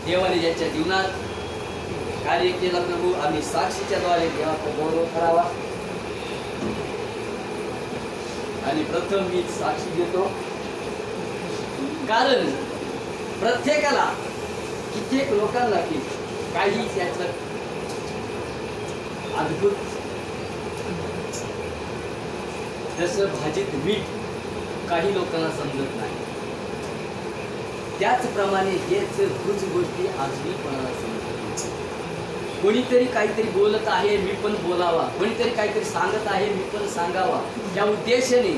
देवाने ज्यांच्या जीवनात कार्य केलं प्रभू, आम्ही साक्षीच्या द्वारे देवाचा गौरव करावा. आणि प्रथम मी साक्षी देतो, कारण प्रत्येकाला कित्येक लोकांना की काही त्याचं अद्भुत, जसं भाजीत मीठ काही लोकांना समजत नाही, त्याचप्रमाणे हेच खूप गोष्टी आजही कोणाला समजत नाही. कोणीतरी काहीतरी बोलत आहे, मी पण बोलावा, कोणीतरी काहीतरी सांगत आहे, मी पण सांगावा, या उद्देशाने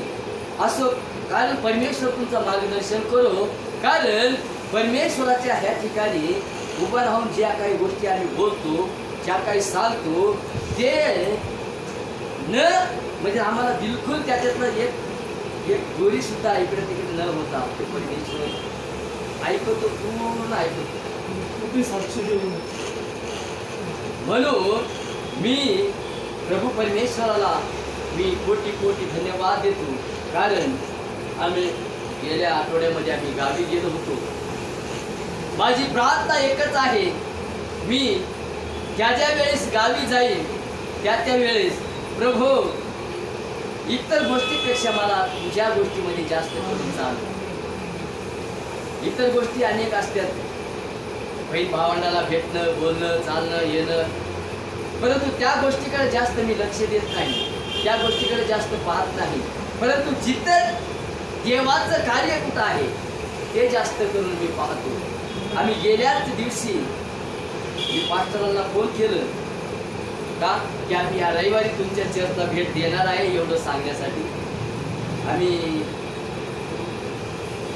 असो. कारण परमेश्वर तुमचं मार्गदर्शन करो. कारण परमेश्वराच्या ह्या ठिकाणी उभं राहून ज्या काही गोष्टी आम्ही बोलतो, ज्या काही सांगतो, ते न म्हणजे आम्हाला बिलकुल त्याच्यातलं एक दोरी सुद्धा इकडे तिकडे न होता ते परमेश्वर ऐकतो, पूर्ण ऐकतो. साक्षी देऊन म्हणून मी प्रभू परमेश्वराला मी कोटी कोटी धन्यवाद देतो. कारण आम्ही गेल्या आठवड्यामध्ये आम्ही गावी गेलो होतो. माझी प्रार्थना एकच आहे, मी ज्या ज्या वेळेस गावी जाईल त्या वेळेस प्रभू इतर गोष्टीपेक्षा मला तुझ्या गोष्टीमध्ये जास्त करून चाल. इतर गोष्टी अनेक असतात, बहीण भावंडाला भेटणं, बोलणं, चालणं, येणं, परंतु त्या गोष्टीकडे जास्त मी लक्ष देत नाही, त्या गोष्टीकडे जास्त पाहत नाही. परंतु जिथं देवाचं कार्य कुठं आहे ते जास्त करून मी पाहतो. आम्ही गेल्याच दिवशी मी पास्टरांना फोन केलं का की आम्ही या रविवारी तुमच्या चर्चला भेट देणार आहे एवढं सांगण्यासाठी. आम्ही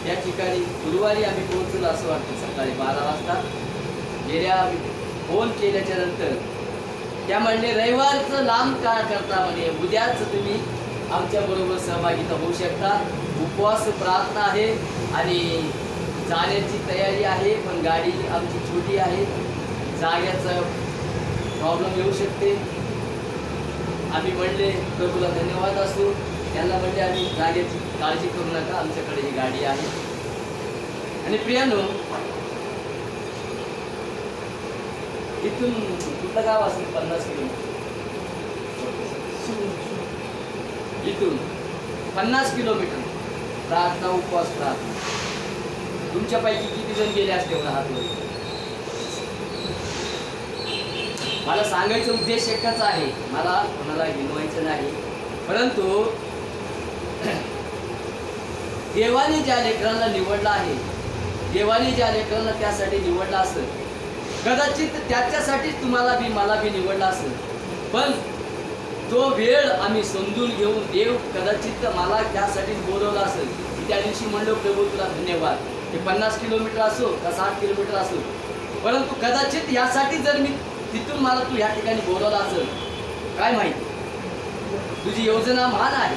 त्या ठिकाणी गुरुवारी आम्ही पोहोचलो असं वाटतं, सकाळी 12 वाजता. गेल्या फोन केल्याच्या नंतर त्या म्हणले रविवारचं लांब का करता, म्हणे उद्याच तुम्ही आमच्याबरोबर सहभागिता होऊ शकता. उपवास प्रार्थना आहे आणि जाण्याची तयारी आहे, पण गाडी आमची छोटी आहे, जाग्याचा प्रॉब्लेम येऊ शकते. आम्ही म्हणले प्रभूला धन्यवाद असो. त्यांना म्हणले आम्ही जागेची काळजी करू नका, आमच्याकडे ही गाडी आहे. आणि प्रियानो, इथून कुठलं गाव असेल 50 किलोमीटर, इथून 50 किलोमीटर प्रार्थना, उपवास प्रार्थना. तुमच्यापैकी किती जण गेले असते मला हातवर? मला सांगायचा उद्देश एकच आहे, मला कोणाला हिनवायचं नाही. परंतु देवाने ज्या लेकरांना निवडलं आहे, देवाने ज्या लेकरांना त्यासाठी निवडलं असेल, कदाचित त्याच्यासाठीच तुम्हाला बी मला बी निवडलं असेल. पण तो वेळ आम्ही समजून घेऊन देव कदाचित मला त्यासाठी बोलवलं असेल. त्या दिवशी म्हणलो प्रभू तुला धन्यवाद, ते 50 किलोमीटर असो का 60 किलोमीटर असो, परंतु कदाचित यासाठी जर मी तिथून मला तू ह्या ठिकाणी बोलवलं असेल, काय माहिती, तुझी योजना महान आहे.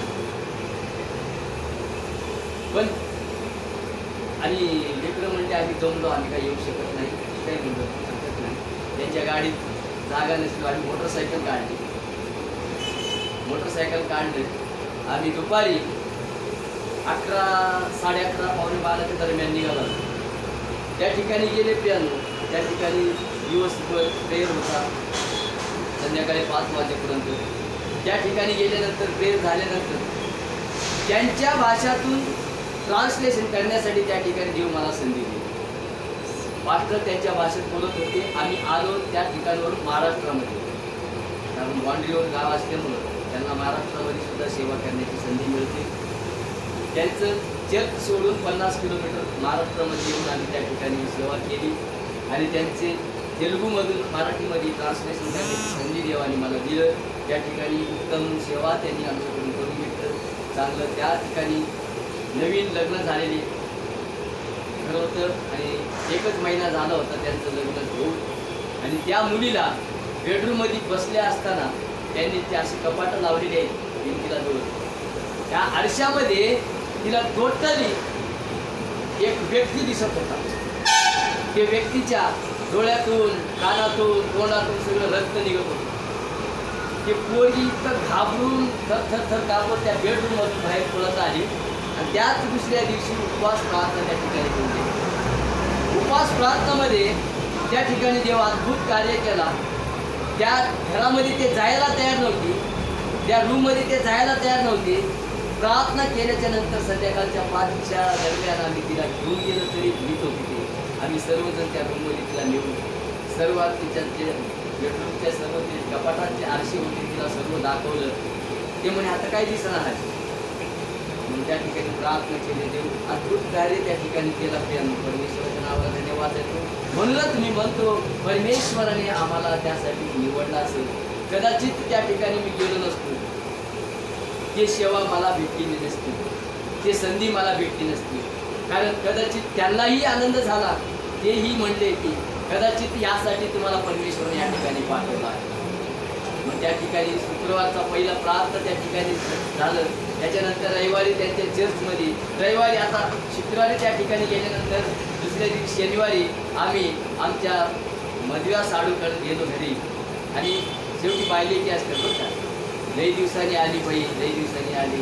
पण आणि लेकरं म्हणते आम्ही जमलो, आम्ही काही येऊ शकत नाही, काही म्हणलो शकत नाही. त्यांच्या गाडीत जागा नसली, आम्ही मोटरसायकल काढली. मोटरसायकल काढले आम्ही दुपारी 11, 11:30, पावणे 12च्या दरम्यान निघालो. त्या ठिकाणी गेले प्रियानो. त्या ठिकाणी दिवसभर प्रेयर होता, संध्याकाळी 5 वाजेपर्यंत. त्या ठिकाणी गेल्यानंतर प्रेयर झाल्यानंतर त्यांच्या भाषातून ट्रान्सलेशन करण्यासाठी त्या ठिकाणी देव मला संधी दिली. मास्टर त्यांच्या भाषेत बोलत होते. आम्ही आलो त्या ठिकाणावरून महाराष्ट्रामध्ये, कारण बाँड्रीवर गाव असल्यामुळं त्यांना महाराष्ट्रामध्ये सुद्धा सेवा करण्याची संधी मिळते. त्यांचं चर्च सोडून 50 किलोमीटर महाराष्ट्रामध्ये येऊन आम्ही त्या ठिकाणी सेवा केली. आणि त्यांचे तेलुगूमधून मराठीमध्ये ट्रान्सलेशन करण्याची संधी देवाने मला दिलं. त्या ठिकाणी उत्तम सेवा त्यांनी आमच्याकडून करून घेतलं, चांगलं. त्या ठिकाणी नवीन लग्न झालेले घर होतं आणि 1च महिना झाला होता त्यांचं लग्न होऊन. आणि त्या मुलीला बेडरूममध्ये बसल्या असताना त्यांनी ते असे कपाटं लावलेले आहेत भिंतीला जोड. त्या आरशामध्ये तिला टोटली एक व्यक्ती दिसत होता. ते व्यक्तीच्या डोळ्यातून, कानातून, तोंडातून सगळं रक्त निघत होतं. ते पोरगी इतकं घाबरून थर कापत त्या बेडरूममधून बाहेर पडत आली. आणि त्याच दुसऱ्या दिवशी उपवास प्रार्थना त्या ठिकाणी होते. उपवास प्रार्थनामध्ये त्या ठिकाणी देव अद्भुत कार्य केला. त्या घरामध्ये ते जायला तयार नव्हती, त्या रूममध्ये ते जायला तयार नव्हते. प्रार्थना केल्याच्या नंतर संध्याकाळच्या 5च्या दरम्यान आम्ही तिला घेऊन गेलो तरी भीत होती ते. आम्ही सर्वजण त्या रूममध्ये तिला नेऊन सर्व तिच्या जे बेडरूमच्या सर्व ते कपाटाचे आरशी होते तिला सर्व दाखवलं. ते म्हणे आता काय दिसणार आहे. म्हणून त्या ठिकाणी प्रार्थना केली. देव अद्भुत कार्य त्या ठिकाणी केला. परमेश्वराच्या नावाला धन्यवाद देतो. म्हणूनच मी म्हणतो परमेश्वराने आम्हाला त्यासाठी निवडला असेल. कदाचित त्या ठिकाणी मी गेलो नसतो, ते सेवा मला भेटली नसती, ते संधी मला भेटली नसती. कारण कदाचित त्यांनाही आनंद झाला. तेही म्हणले की कदाचित यासाठी तुम्हाला परमेश्वराने या ठिकाणी पाठवला आहे. मग त्या ठिकाणी शुक्रवारचा पहिला प्रार्थना त्या ठिकाणी झालं. त्याच्यानंतर रविवारी त्यांच्या चर्चमध्ये, रविवारी आता शुक्रवारी त्या ठिकाणी गेल्यानंतर दुसऱ्या दिवशी शनिवारी आम्ही आमच्या मधव्या साडूकडे गेलो घरी. आणि शेवटी पाहिले की असतं बरं का, लई दिवसांनी आली बाई, लई दिवसांनी आली.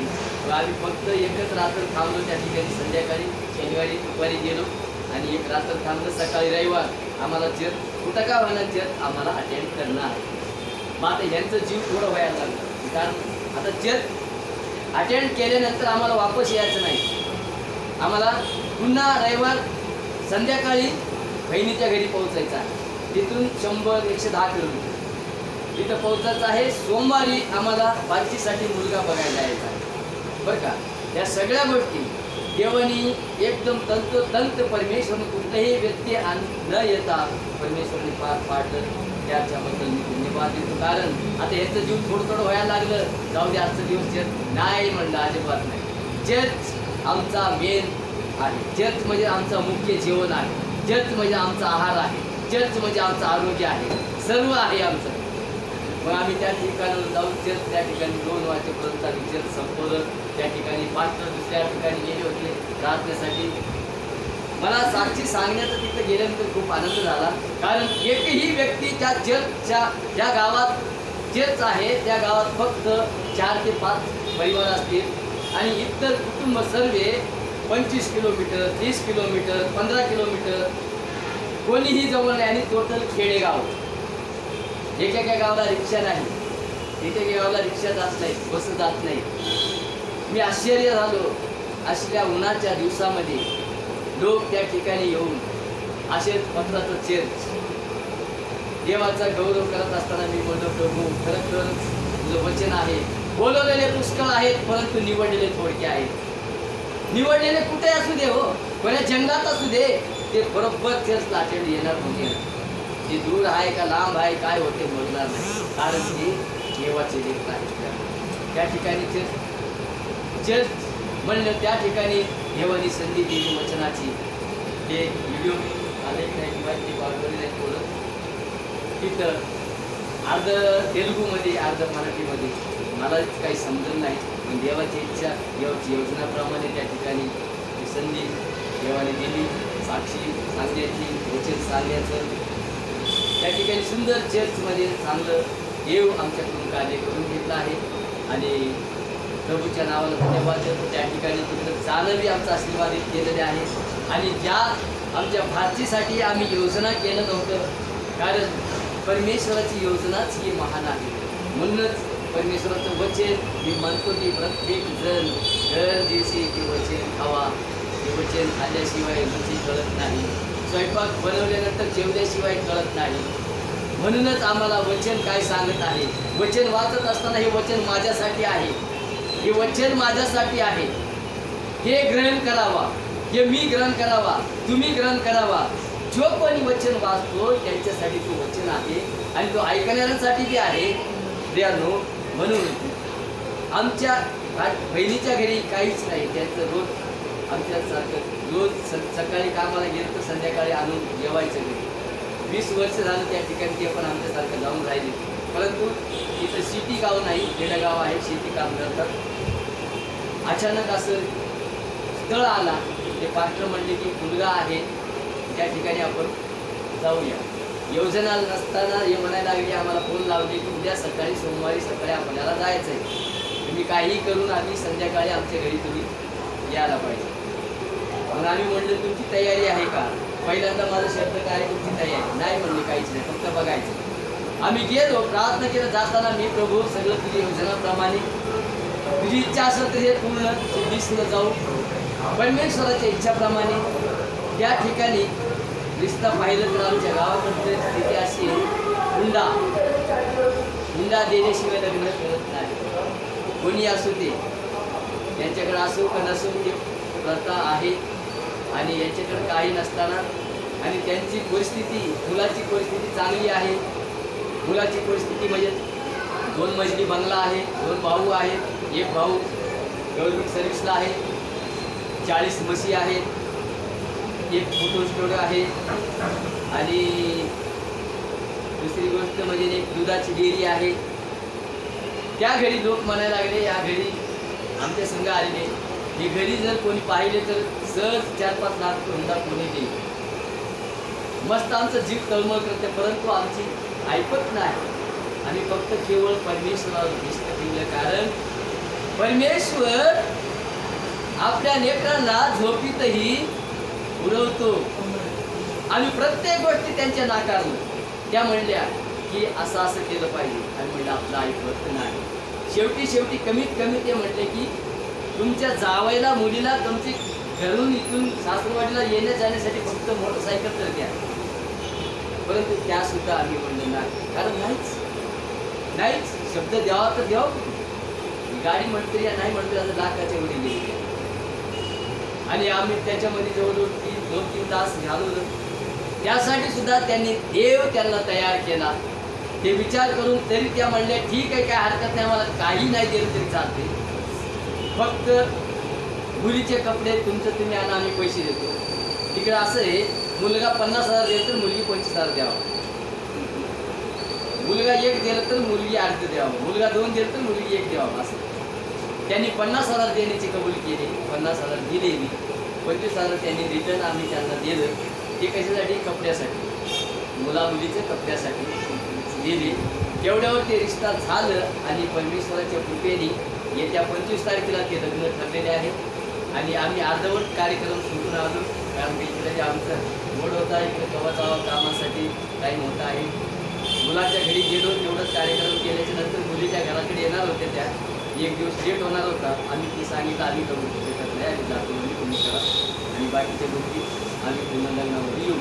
आम्ही फक्त एकच रात्र थांबलो त्या ठिकाणी. संध्याकाळी शनिवारी दुपारी गेलो आणि एक रात्र थांबलं. सकाळी रविवार आम्हाला चर्च कुठं का होणार चर्च आम्हाला अटेंड करणं आहे. मग आता ह्यांचं जीव थोडं व्हायला लागलं. कारण आता चर्च अटेंड केल्यानंतर आम्हाला वापस यायचं नाही. आम्हाला पुन्हा रविवार संध्याकाळी बहिणीच्या घरी पोहोचायचं आहे. तिथून 100-110 किलोमीटर तिथं पोहोचायचं आहे. सोमवारी आम्हाला बालचीसाठी मुलगा बघायला यायचा आहे बरं का. या सगळ्या गोष्टी देवानी एकदम तंतोतंत परमेश्वरने कुठलाही व्यक्ती न येता परमेश्वरने पार पाडलं. त्याच्याबद्दल मी धन्यवाद देतो. कारण आता याचं जीव थोडं व्हायला लागलं. जाऊ दे आजचा दिवस चर्च नाही म्हणलं, अजिबात नाही. चर्च आमचा मेन आहे. चर्च म्हणजे आमचं मुख्य जेवण आहे. चर्च म्हणजे आमचा आहार आहे. चर्च म्हणजे आमचं आरोग्य आहे. सर्व आहे आमचं. मग आम्ही त्या ठिकाणी जाऊन चर्च त्या ठिकाणी 2 वाजेपर्यंत आम्ही चर्च संपवलं. त्या ठिकाणी पास्टर दुसऱ्या ठिकाणी गेले होते प्रार्थनेसाठी. मला साक्षी सांगण्याचा तिथं गेल्यानंतर खूप आनंद झाला. कारण एकही व्यक्ती त्या चर्चच्या ज्या गावात चर्च आहे त्या गावात फक्त 4 ते 5 परिवार असतील आणि इतर कुटुंब सर्वे 25 किलोमीटर, 30 किलोमीटर, 15 किलोमीटर कोणीही जवळ नाही. आणि टोटल खेडेगाव. एकेका गावाला रिक्षा नाही, एकेका गावाला रिक्षा जात नाही, बस जात नाही. मी आश्चर्य झालो. असल्या उन्हाच्या दिवसामध्ये लोक त्या ठिकाणी येऊन असे पत्राचं चर्च देवाचा गौरव करत असताना मी म्हणतो प्रभू खरं तर तुझं वचन आहे. बोलवलेले पुष्कळ आहेत परंतु निवडलेले थोडके आहेत. निवडलेले कुठे असू दे हो, कोण्या जंगलात असू दे, ते बरोबर चर्चला अटेंड येणार म्हणजे जे दूर आहे का लांब आहे काय होते बोलणार नाही. कारण ते देवाचे लेख आहेत. त्या ठिकाणी चर्च म्हणलं त्या ठिकाणी देवानी संधी दिली वचनाची. हे व्हिडिओ आले की नाही माहिती पाठवली नाही थोडं. तिथं अर्ध तेलुगूमध्ये अर्ध मराठीमध्ये मला काही समजलं नाही. पण देवाची इच्छा देवाची योजनाप्रमाणे त्या ठिकाणी संधी देवाने दिली. साक्षी सांगण्याची, वचन सांगण्याचं. त्या ठिकाणी सुंदर चर्चमध्ये चांगलं देव आमच्याकडून कार्य करून घेतलं आहे. आणि प्रभूच्या नावाला धन्यवाद देतो. त्या ठिकाणी तिकडं जाणंही आमचं आशीर्वादित केलेले आहे. आणि ज्या आमच्या भारतीसाठी आम्ही योजना केलं नव्हतं, कारण परमेश्वराची योजनाच ही महान आहे. म्हणूनच परमेश्वराचं वचन मी म्हणतो की प्रत्येक जण दर दिवशी ते वचन खावा. ते वचन खाल्ल्याशिवाय रुची कळत नाही. स्वयंपाक बनवल्यानंतर जेवल्याशिवाय कळत नाही. म्हणूनच आम्हाला वचन काय सांगत आहे. वचन वाचत असताना हे वचन माझ्यासाठी आहे, हे वचन माझ्यासाठी आहे. हे ग्रहण करावा, हे मी ग्रहण करावा, तुम्ही ग्रहण करावा. जो कोणी वचन वाचतो त्यांच्यासाठी तो वचन आहे आणि तो ऐकणाऱ्यांसाठी बी आहे. प्रियानो, म्हणून आमच्या बहिणीच्या घरी काहीच नाही. त्यांचं रोज आमच्यासारखं रोज सकाळी कामाला गेलं तर संध्याकाळी आणून जेवायचं घरी. 20 वर्ष झालं त्या ठिकाणी ते पण आमच्यासारखं जाऊन राहिले. परंतु इथं शेती गाव नाही, खेडेगाव आहे, शेती काम करतात. अचानक असं स्थळ आला. ते पास्टर म्हणले की मुलगा आहे त्या ठिकाणी आपण जाऊया. योजना नसताना हे म्हणायला लागले, आम्हाला फोन लावले की उद्या सकाळी सोमवारी सकाळी आपल्याला जायचं आहे. तुम्ही काही करून आम्ही संध्याकाळी आमच्या घरी तुम्ही यायला पाहिजे. मग आम्ही म्हणलं तुमची तयारी आहे का. पहिल्यांदा माझा शब्द काय, तुमची तयारी नाही. सांगायची नाही, फक्त बघायचं. आम्ही गेलो, प्रार्थना केलं, जाताना मी प्रभू सगळं तुझी योजनाप्रमाणे तुझी इच्छा असेल तर हे पूर्ण सिद्धीसनं जाऊ. परमेश्वराच्या इच्छाप्रमाणे त्या ठिकाणी रिश्ता पाहिलं तर आमच्या गावाकडे तिथे अशी हुंडा देण्याशिवाय लग्न करत नाही. कोणी असू ते, यांच्याकडे असो का नसो ती प्रथा आहे. आणि यांच्याकडे काही नसताना आणि त्यांची परिस्थिती, मुलाची परिस्थिती चांगली आहे. मुलाची परिस्थिती म्हणजे 2 मजली बंगला आहे, 2 भाऊ आहेत. एक भाऊ गव्हर्नमेंट सर्व्हिसला आहे, 40 म्हशी आहेत, एक फोटो स्टुडिओ आहे. आणि दुसरी गोष्ट म्हणजे एक दुधाची डेअरी आहे. त्या घरी लोक म्हणायला लागले, या घरी आमच्या संघ आलेले, हे घरी जर कोणी पाहिले तर सहज 4-5 लाख हुंडा कोणी देईल. मस्त आमचं जीव तळमळ करते, परंतु आमची ऐकत नाही. आणि फक्त केवळ परमेश्वरावर विश्वास ठेवलं, कारण परमेश्वर आपल्या लेकरांना झोपीतही उडवतो. आम्ही प्रत्येक गोष्टी त्यांच्या नाकारलं. त्या म्हणल्या की असं केलं पाहिजे, आणि म्हणलं आपलं ऐकत नाही. शेवटी कमीत कमी ते म्हटले की तुमच्या जावयाला, मुलीला तुमची घरून इथून सासरवाडीला येण्या जाण्यासाठी फक्त मोटरसायकल तर द्या. परंतु त्या सुद्धा आम्ही म्हणलं नाही, कारण नाहीच शब्द द्यावा तर द्यावं. गाडी म्हणतो या नाही म्हणतो, आता लाखाच्या वरी गेली. आणि आम्ही त्याच्यामध्ये जवळजवळ 2-3 तास घालवलं. त्यासाठी सुद्धा देव त्यांना तयार केला. ते विचार करून तरी त्या म्हणल्या ठीक आहे, काय हरकत नाही, मला काही नाही दिलं तरी चालते, फक्त मुलीचे कपडे तुमचं तुम्ही आणा, आम्ही पैसे देतो. तिकडे असं आहे, मुलगा 50,000 देतो तर मुलगी 25,000 द्यावा. मुलगा 1 दिलं तर मुलगी 8 द्यावं. मुलगा 2 दिलं तर मुलगी 1 द्यावं. असं त्यांनी 50,000 देण्याची कबूल केली. 50,000 दिले मी, 25,000 त्यांनी रिटर्न आम्ही त्यांना दिलं. ते कशासाठी? कपड्यासाठी, मुलीचे कपड्यासाठी दिले. तेवढ्यावर ते रिश्ता झालं. आणि परमेश्वराच्या कृपेने येत्या 25 तारखेला ते लग्न ठरलेले आहे. आणि आम्ही अर्धवट कार्यक्रम सुटून आलो, कारण इकडे आमचं मोड होता, इकडे कवा जावा कामासाठी टाईम होता आहे. मुलाच्या घरी गेलो, तेवढंच कार्यक्रम केल्याच्या नंतर मुलीच्या घराकडे येणार होते. त्या 1 दिवस लेट होणार होता. आम्ही ती सांगितलं आम्ही करू शकत नाही, आम्ही जातो म्हणजे तुम्ही करा, आणि बाकीच्या गोष्टी आम्ही पुन्हा लग्नावर येऊ.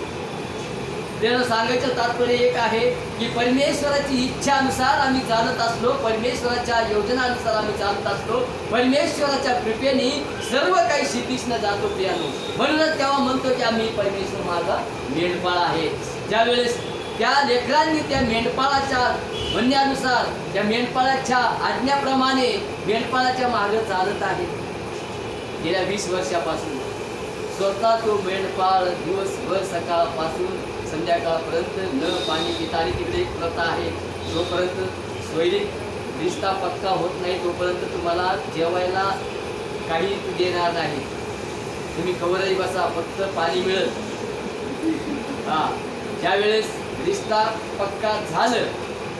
त्यानं सांगायचं तात्पर्य एक आहे की परमेश्वराची इच्छानुसार आम्ही चालत असलो, परमेश्वराच्या योजनानुसार आम्ही चालत असलो, परमेश्वराच्या कृपेने सर्व काही सिद्धीसनं जातो प्रियानो. म्हणूनच तेव्हा म्हणतो की आम्ही परमेश्वर माझा मेंढपाळ आहे. ज्यावेळेस त्या लेकरांनी त्या मेंढपाळाच्या म्हणण्यानुसार, त्या मेंढपाळाच्या आज्ञाप्रमाणे मेंढपाळाच्या मागे चालत आहे गेल्या 20 वर्षापासून. स्वतः तो मेंढपाळ दिवसभर सकाळपासून संध्याकाळपर्यंत न पाणी पिता. आणि तिकडे एक प्रथा आहे, जोपर्यंत स्वैरिक रिश्ता पक्का होत नाही तोपर्यंत तुम्हाला जेवायला काही देणार नाही. तुम्ही कवरही बसा, फक्त पाणी मिळेल. ज्यावेळेस रिश्ता पक्का झालं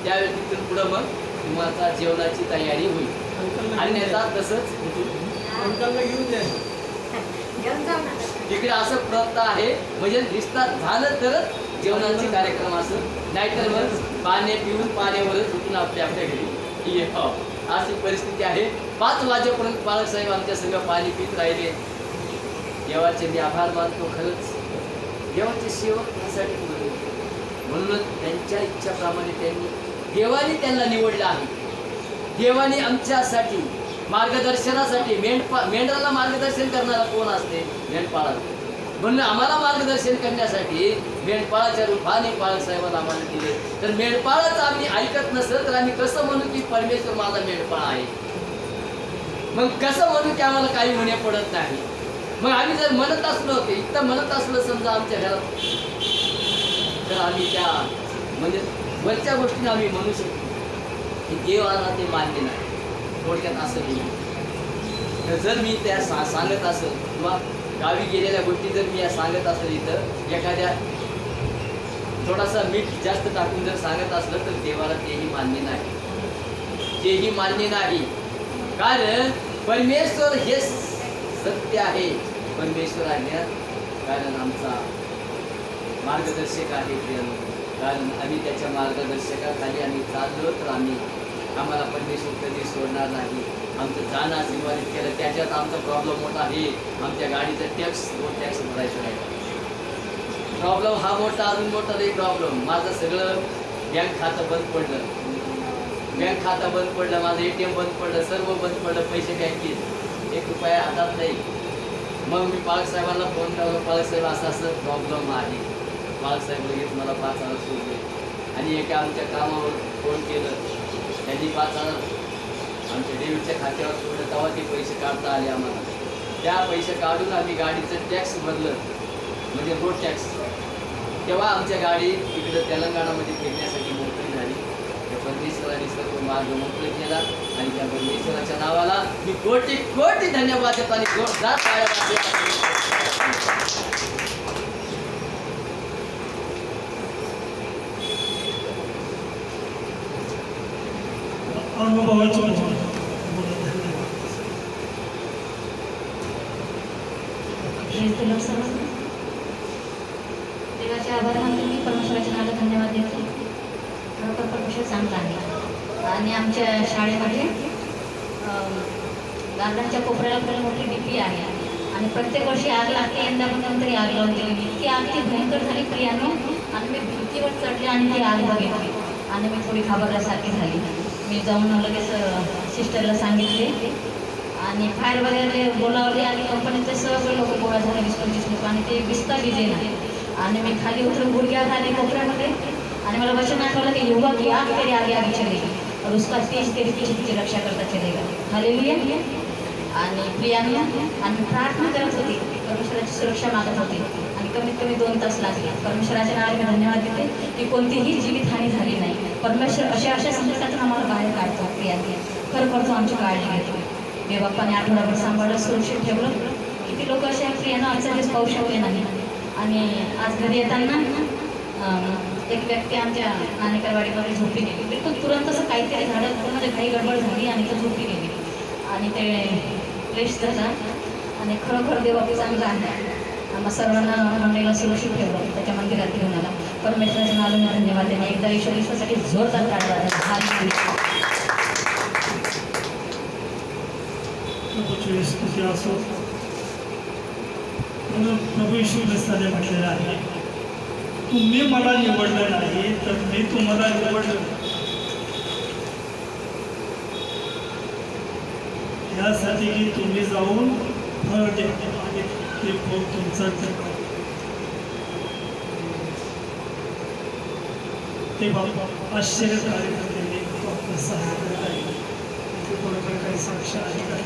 त्यावेळेस तिथून पुढं मग तुम्हाला जेवणाची तयारी होईल. आणि नेता तसंच तिकडे असं प्रथा आहे, म्हणजे रिश्ता झालं तरच जेवणाचे कार्यक्रम असं, नाहीतर मग पाणी पिऊन पाण्यावरच उठून आपल्या घरी ये. अशी परिस्थिती आहे. 5 वाजेपर्यंत बाळासाहेब आमच्या संग पाणी पित राहिले. देवाचे मी आभार मानतो. खरंच देवाचे सेवक त्यासाठी बोलले. म्हणूनच त्यांच्या इच्छाप्रमाणे देवाने त्यांना निवडलं आहे. देवाने आमच्यासाठी मार्गदर्शनासाठी, मेंढराला मार्गदर्शन करणारा कोण असते? मेंढपाळाला. म्हणून आम्हाला मार्गदर्शन करण्यासाठी मेंढपाळाच्या रूपाने बाळासाहेबांना आम्हाला दिले. तर मेंढपाळाचं आम्ही ऐकत नसलं तर आम्ही कसं म्हणू की परमेश्वर माझा मेंढपाळ आहे? मग कसं म्हणू की आम्हाला काही म्हणे पडत नाही? मग आम्ही जर म्हणत असलो, इतकं म्हणत असलं समजा आमच्या घरात, तर आम्ही त्या म्हणजे वरच्या गोष्टीने आम्ही म्हणू शकतो की देवाला ते मान्य नाही. थोडक्यात असं नाही. तर जर मी त्या सांगत असेल किंवा गावी गेलेल्या गोष्टी जर मी या सांगत असेल, इथं एखाद्या थोडासा मीठ जास्त टाकून जर सांगत असलं तर देवाला तेही मान्य नाही. तेही मान्य नाही, कारण परमेश्वर हे सत्य आहे. परमेश्वर आहे, कारण आमचा मार्गदर्शक आहे. कारण आम्ही त्याच्या मार्गदर्शकाखाली आम्ही चाललो तर आम्हाला परमेश्वर कधी सोडणार नाही. आमचं जाणं आशीर्वादित केलं. त्याच्यात आमचा प्रॉब्लेम मोठा आहे, आमच्या गाडीचं टॅक्स भरायचं राहिलं. प्रॉब्लेम हा मोठा, अजून मोठा नाही प्रॉब्लेम. माझं सगळं बँक खातं बंद पडलं, माझं ATM बंद पडलं, सर्व बंद पडलं, पैसे बँकेत 1 रुपया हातात नाही. मग मी पालकसाहेबांना फोन केला, पालकसाहेब असं प्रॉब्लेम आहे. पालकसाहेब लगेच मला 5,000 सोडले आणि एका आमच्या कामावर फोन केलं, त्यांनी 5,000 आमच्या डेबिटच्या खात्यावर सोडलं. तेव्हा ते पैसे काढता आले आम्हाला. त्या पैसे काढून आम्ही गाडीचं टॅक्स भरलं, म्हणजे रोड टॅक्स. तेव्हा आमच्या गाडी इकडं तेलंगणामध्ये फिरण्यासाठी मोकळी झाली. त्या परमेश्वराने सर्व मार्ग मोकळे केला आणि त्या परमेश्वराच्या नावाला मी कोटी कोटी धन्यवाद देतो आणि जोरदार टाळ्या वाजवा. देवाचे आभार मानतो मी, परमेश्वराच्या नावाला धन्यवाद देतो. खरोखर परमेश्वर चांगला आहे. आणि आमच्या शाळेमध्ये गार्डनच्या कोपऱ्याला पण मोठी डीपी आहे आणि प्रत्येक वर्षी आग लागते. यंदा पण कोणतरी आग लावून दिली. इतकी आग ती भयंकर झाली प्रियानो, आणि मी भिंतीवर चढले आणि ती आग बघितली आणि मी थोडी घाबरल्यासारखी झाली. मी जाऊन लगेच सिस्टरला सांगितले आणि फायर वगैरे बोलावले आणि कंपनीचे सगळे लोक गोळा झाले, 20-25 लोक, आणि ते विस्ता विजेना. आणि मी खाली उतरून गुडघ्यात आले कोपऱ्यामध्ये आणि मला वचन आठवलं की युवा की आग तेरे आगे आगे चलेगी और उसका तेज तेरे पीछे पीछे रक्षा करता चलेगा. हालेलुया. आणि प्रियाने आणि प्रार्थना करत होती, परमेश्वराची सुरक्षा मागत होती आणि कमीत कमी 2 तास लागले. परमेश्वराच्या नावाने मी धन्यवाद देते की कोणतीही जीवितहानी झाली नाही. परमेश्वर अशा संकटातून आम्हाला बाहेर काढतो. प्रियाने खरोखर तो आमची काळजी घेतो. देवबाप्पाने आठवडाभर सांभाळलं, सुरक्षित ठेवलं. किती लोक असे आहेत प्रियानं आजचा दिवस पाहू शकले नाही. आणि आज घरी येताना एक व्यक्ती आमच्या नाणेकरवाडीमध्ये झोपी गेली. बिलकुल तुरंत असं काहीतरी झालं, म्हणजे काही गडबड झाली आणि तो झोपी गेली आणि ते फ्रेश झाला. आणि खरोखर देवाचं चांगलं आहे. आम्हा सर्वांना मंडळीला सुरक्षित ठेवलं, त्याच्या मंदिरात घेऊन आला. परमेश्वराच्या नावाने धन्यवाद देणे. एकदा ईश्वरासाठी जोरदार काढला. प्रभू येशू ख्रिस्ताने म्हटलेलं आहे, तुम्ही मला निवडलं नाही तर मी तुम्हाला निवडलं. यासाठी की तुम्ही जाऊन फळ द्या आणि ते फळ तुमचं जगा. ते बाबा आश्चर्यकारी झालेले आपलं सहाय्य करत आहे. ते बरोबर काही साक्ष आहे का?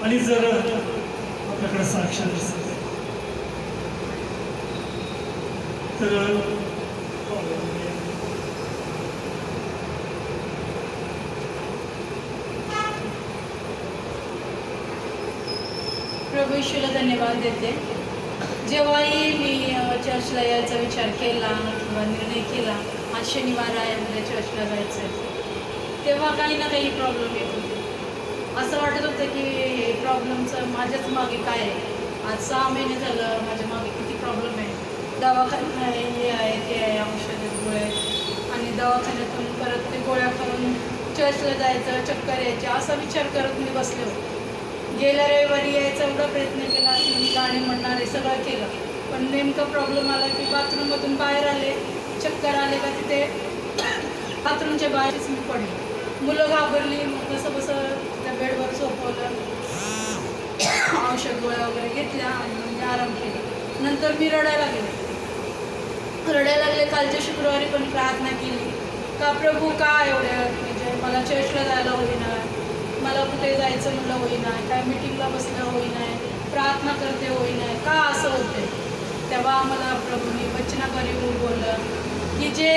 आणि जर आपल्याकडे साक्ष नसेल तर प्रभू येशूला धन्यवाद देते. जेव्हाही मी चर्चला यायचा विचार केला किंवा निर्णय केला आज शनिवार आहे आपल्या चर्चला जायचं, तेव्हा काही ना काही प्रॉब्लेम येत होते. असं वाटत होतं की हे प्रॉब्लेमचं माझ्याच मागे काय आहे. आज 6 महिने झालं माझ्या मागे किती प्रॉब्लेम आहे. दवाखाना हे आहे ते आहे, औषधं गोळे, आणि दवाखान्यातून परत ते गोळ्या खाऊन चर्चला जायचं, चक्कर यायचे, असा विचार करत मी बसले होते. गेल्या रविवारी यायचा एवढा प्रयत्न केला की मी गाणे म्हणणारे सगळं केलं, पण नेमका प्रॉब्लेम आला की बाथरूममधून बाहेर आले, चक्कर आले का तिथे बाथरूमच्या बाहेरच मी पडले. मुलं घाबरली, मग कसं त्या बेडवर झोपवलं, औषध गोळ्या वगैरे घेतल्या आणि म्हणजे आराम केला. नंतर मी रडायला लागले. कालच्या शुक्रवारी पण प्रार्थना केली का प्रभू का एवढ्या म्हणजे मला चर्चला जायला होईना, मला कुठे जायचं म्हणलं होईना, काय मिटिंगला बसलं होईना, प्रार्थना करते होईना, का असं होते. तेव्हा मला प्रभूने वचनाद्वारे बोललं की जे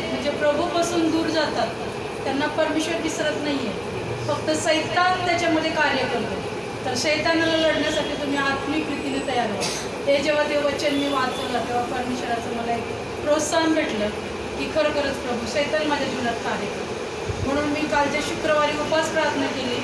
म्हणजे प्रभूपासून दूर जातात त्यांना परमेश्वर विसरत नाही आहे, फक्त सैतान त्याच्यामध्ये कार्य करतो. तर शैतानाला लढण्यासाठी तुम्ही आत्मिक रीतीने तयार व्हा. हे जेव्हा ते वचन मी वाचलं तेव्हा परमेश्वराचं मला एक प्रोत्साहन भेटलं की खरोखरच प्रभू सैतान माझ्या जीवनात कार्य करतो. म्हणून मी कालच्या शुक्रवारी उपास प्रार्थना केली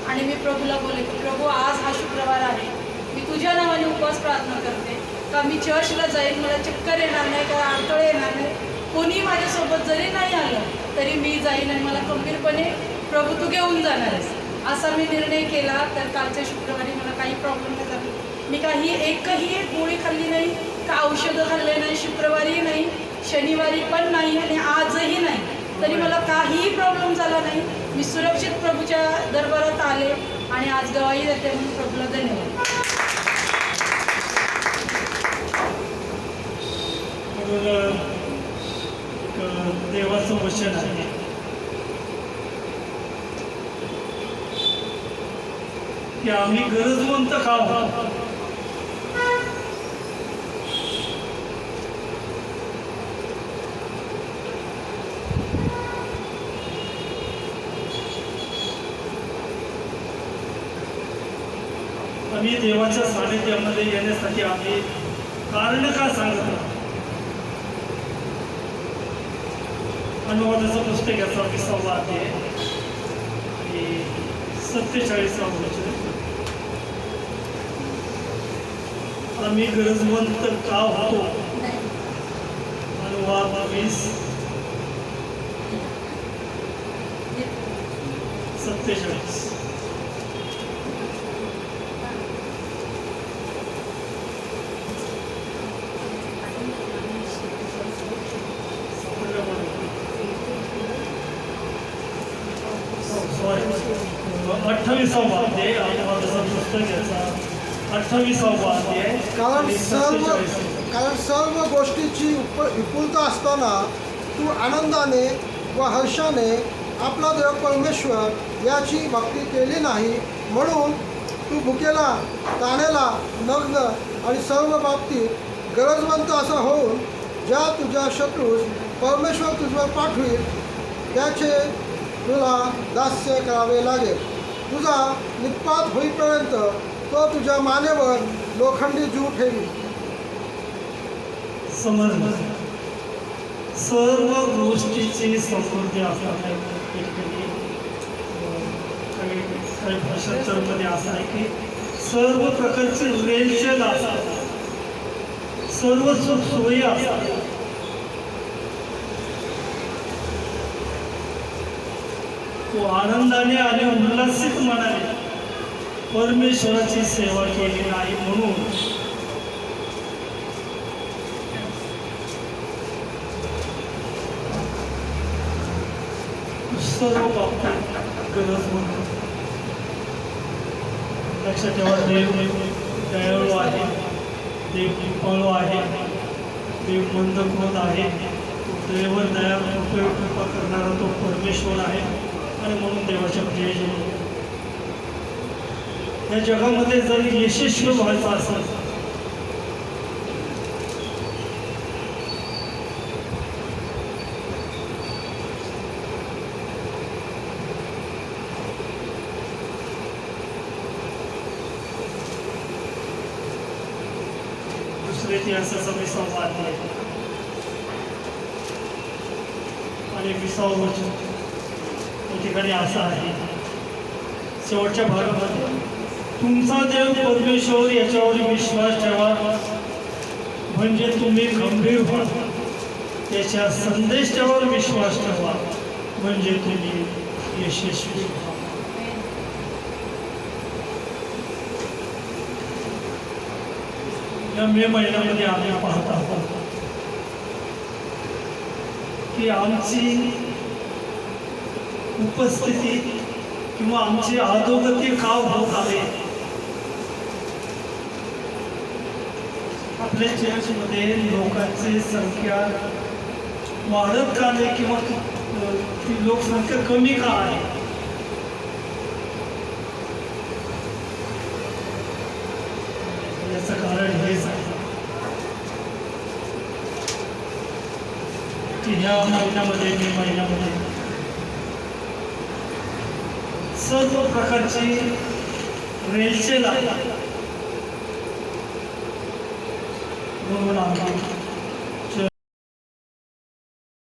आणि मी प्रभूला बोलले की प्रभू आज हा शुक्रवार आहे, मी तुझ्या नावाने उपवास प्रार्थना करते का मी चर्चला जाईन, मला चक्कर येणार नाही, का अडथळे येणार नाही. कोणी माझ्यासोबत जरी नाही आलं तरी मी जाईन आणि मला गंभीरपणे प्रभू तू घेऊन जाणार आहेस असा मी निर्णय केला. तर कालच्या शुक्रवारी मला काही प्रॉब्लेम नाही झाला. मी एकही एक गोळी खाल्ली नाही, का औषधं खाल्ले नाही, शुक्रवारी नाही, शनिवारी पण नाही आणि आजही नाही. तरी मला काहीही प्रॉब्लेम झाला नाही. मी सुरक्षित प्रभूच्या दरबारात आले आणि आज गवाही देते म्हणून प्रभूला धन्यवाद. देवाचं वचन आहे की आम्ही गरजवंत खाऊ. आम्ही देवाच्या सानिध्यामध्ये येण्यासाठी आम्ही कारण का सांगत आहोत. अनुवादाचं पुस्तक याचा 20वा अध्याय 47वा वचन. आम्ही गरजवंत का होतो. अनुवाद 20:47. सॉरी 28वा अध्याय अनुवादाचं पुस्तक याचा 28वा अध्याय. कारण सर्व गोष्टीची विपुलता असताना तू आनंदाने व हर्षाने आपला देव परमेश्वर याची भक्ती केली नाही, म्हणून तू भुकेला, ताणेला, नग्न आणि सर्व बाबतीत गरजवंत असा होऊन ज्या तुझ्या शत्रूस परमेश्वर तुझ्यावर पाठवील त्याचे तुला दास्य करावे लागेल. तुझा निपात होईपर्यंत तो तुझ्या मानेवर लोखंडी जीव ठेवी. समजलं. सर्व गोष्टीची समृद्धी असणार. काही भाषांतरमध्ये असं आहे की सर्व प्रकारचे रेलचेल असतात, सर्व सुखसोयी असतात. तो आनंदाने आणि उल्हासित मनाने परमेश्वराची सेवा केली नाही म्हणून सर्व बाबतीत गरज म्हणून. लक्षात ठेवा, देव दयाळू आहे, देव कृपाळू आहे, देव मंदक्रोध आहे. देवावर दया कृपा करणारा तो परमेश्वर आहे आणि म्हणून देवाच्या प्रियजन या जगामध्ये जर यशस्वी व्हायचं असेल दुसरे इतिहासाचा 20वा अध्याय आणि 20वा वचन या ठिकाणी असं आहे. शेवटच्या भागामध्ये तुमचा देव परमेश्वर याच्यावर विश्वास ठेवा म्हणजे तुम्ही गंभीर व्हा. त्याच्या संदेशावर विश्वास ठेवा म्हणजे तुम्ही यशस्वी व्हा. या मे महिन्यामध्ये आम्ही पाहत आहोत की आमची उपस्थिती किंवा आमची अधोगती का होत आहे. आपल्या चर्चमध्ये लोकांची संख्या वाढत का नाही किंवा ती लोकसंख्या कमी का आहे. याचं कारण हेच आहे की ह्या महिन्यामध्ये मे महिन्यामध्ये सर्व प्रकारची रेलचेल आहे म्हणून आम्ही